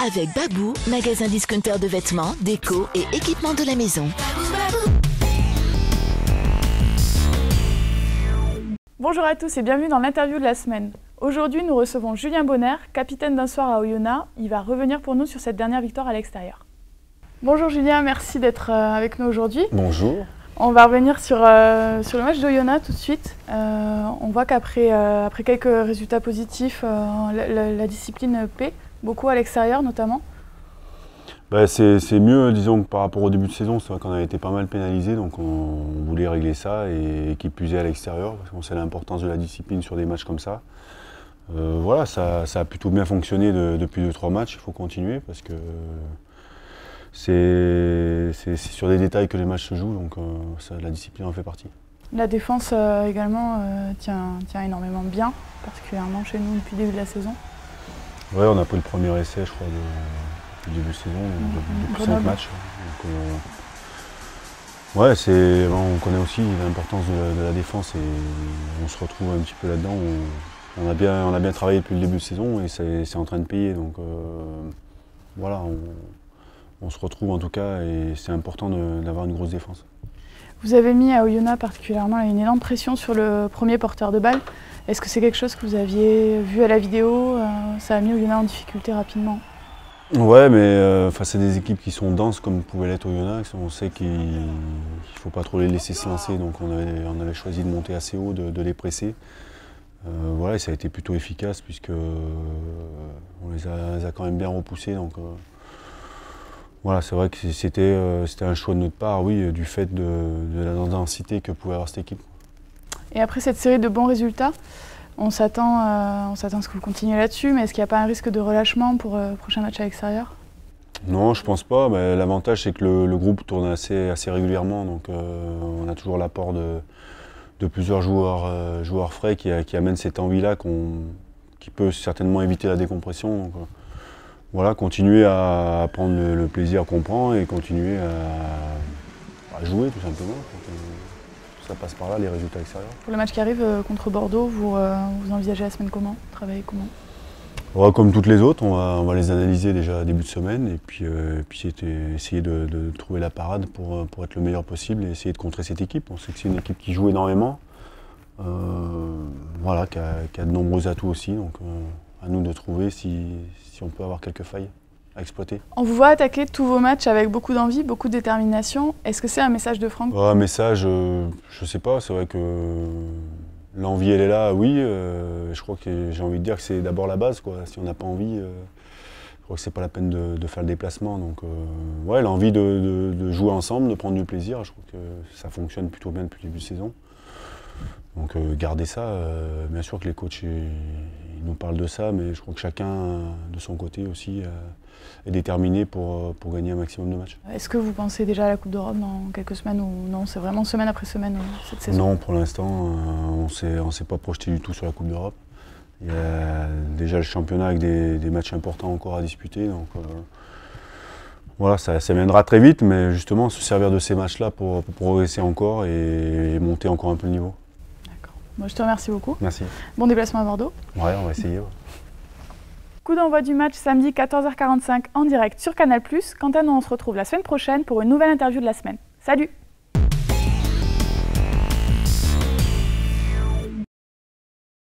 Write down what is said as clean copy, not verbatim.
avec Babou, magasin discounter de vêtements, déco et équipements de la maison. Bonjour à tous et bienvenue dans l'interview de la semaine. Aujourd'hui, nous recevons Julien Bonner, capitaine d'un soir à Oyonnax. Il va revenir pour nous sur cette dernière victoire à l'extérieur. Bonjour Julien, merci d'être avec nous aujourd'hui. Bonjour. On va revenir sur le match d'Oyonnax tout de suite. On voit qu'après quelques résultats positifs, la discipline paie, beaucoup à l'extérieur notamment. C'est mieux, disons, que par rapport au début de saison. C'est vrai qu'on a été pas mal pénalisé, donc on voulait régler ça et qui plus est à l'extérieur, parce qu'on sait l'importance de la discipline sur des matchs comme ça. Voilà, ça a plutôt bien fonctionné depuis 2-3 matchs. Il faut continuer parce que c'est sur des détails que les matchs se jouent, donc la discipline en fait partie. La défense également tient énormément bien, particulièrement chez nous depuis le début de la saison. Oui, on a pris le premier essai, je crois, depuis le début de saison, depuis 5 matchs. Donc, on connaît aussi l'importance de la défense et on se retrouve un petit peu là-dedans. On a bien travaillé depuis le début de saison et c'est en train de payer. Donc voilà, on se retrouve en tout cas et c'est important d'avoir une grosse défense. Vous avez mis à Oyonnax particulièrement une énorme pression sur le premier porteur de balle. Est-ce que c'est quelque chose que vous aviez vu à la vidéo? Ça a mis Oyonnax en difficulté rapidement? Ouais, mais c'est des équipes qui sont denses comme pouvait l'être Oyonnax. On sait qu'il ne faut pas trop les laisser se lancer, donc on avait choisi de monter assez haut, de les presser. Voilà, et ça a été plutôt efficace puisque on les a quand même bien repoussés. Donc, voilà, c'est vrai que c'était un choix de notre part, oui, du fait de la densité que pouvait avoir cette équipe. Et après cette série de bons résultats, on s'attend à ce que vous continuiez là-dessus, mais est-ce qu'il n'y a pas un risque de relâchement pour le prochain match à l'extérieur? Non, je pense pas. L'avantage, c'est que le groupe tourne assez régulièrement, donc on a toujours l'apport de plusieurs joueurs frais qui amènent cette envie-là qui peut certainement éviter la décompression. Donc, voilà, continuer à prendre le plaisir qu'on prend et continuer à jouer tout simplement. Ça passe par là, les résultats extérieurs. Pour le match qui arrive contre Bordeaux, vous envisagez la semaine comment? Travailler comment? Ouais, comme toutes les autres, on va les analyser déjà début de semaine et puis essayer de trouver la parade pour être le meilleur possible et essayer de contrer cette équipe. On sait que c'est une équipe qui joue énormément, voilà, qui a de nombreux atouts aussi, donc à nous de trouver si on peut avoir quelques failles à exploiter. On vous voit attaquer tous vos matchs avec beaucoup d'envie, beaucoup de détermination. Est-ce que c'est un message de Franck? Un message, je sais pas, c'est vrai que l'envie elle est là, oui. Je crois que j'ai envie de dire que c'est d'abord la base, quoi. Si on n'a pas envie, je crois que c'est pas la peine de faire le déplacement. Donc ouais, l'envie de jouer ensemble, de prendre du plaisir, je crois que ça fonctionne plutôt bien depuis le début de saison. Donc garder ça, bien sûr que les coachs ils nous parlent de ça, mais je crois que chacun de son côté aussi est déterminé pour gagner un maximum de matchs. Est-ce que vous pensez déjà à la Coupe d'Europe dans quelques semaines ou non? C'est vraiment semaine après semaine cette saison? Non, pour l'instant, on s'est pas projeté du tout sur la Coupe d'Europe. Il y a déjà le championnat avec des matchs importants encore à disputer. Donc voilà, ça viendra très vite, mais justement se servir de ces matchs-là pour progresser encore et monter encore un peu le niveau. D'accord. Moi, je te remercie beaucoup. Merci. Bon déplacement à Bordeaux. Ouais, on va essayer. Ouais. Coup d'envoi du match samedi 14h45 en direct sur Canal+. Quant à nous, on se retrouve la semaine prochaine pour une nouvelle interview de la semaine. Salut!